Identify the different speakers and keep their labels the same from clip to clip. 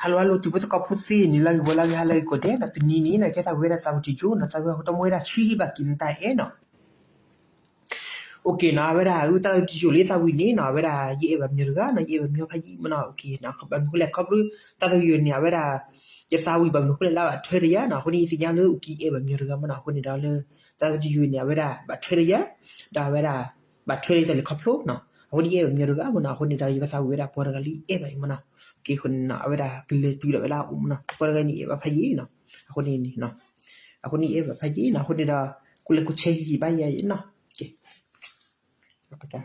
Speaker 1: halo tu betul kau pusi ni lagi bola lagi kau deh na tu ni na kita wera tahu cucu na tahu kita mau dah cuci bakin tak no. Okay na wera aku tahu cucu le tahu ni na wera ye bab nyurga na ye bab nyokai mana okay na kau bab kulit kau bro tahu you ni wera ya tahu bab kulit lah trade ya na kau ni sinyal le okay ye bab nyurga mana kau ni dah le tahu cucu ni wera bab trade ya dah wera bab trade le kau pro na kau ni ye bab nyurga mana kau ni dah you tahu wera por kali bab mana ke kun na aweda pile tu la na ko ga ni ba phayi na ako ni na ako ni ba phayi na ako ni da kule ku chehi ba ya na ke akata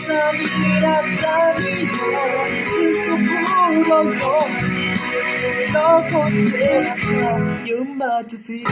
Speaker 2: Samira
Speaker 1: 只是不到永那个天上有马自己。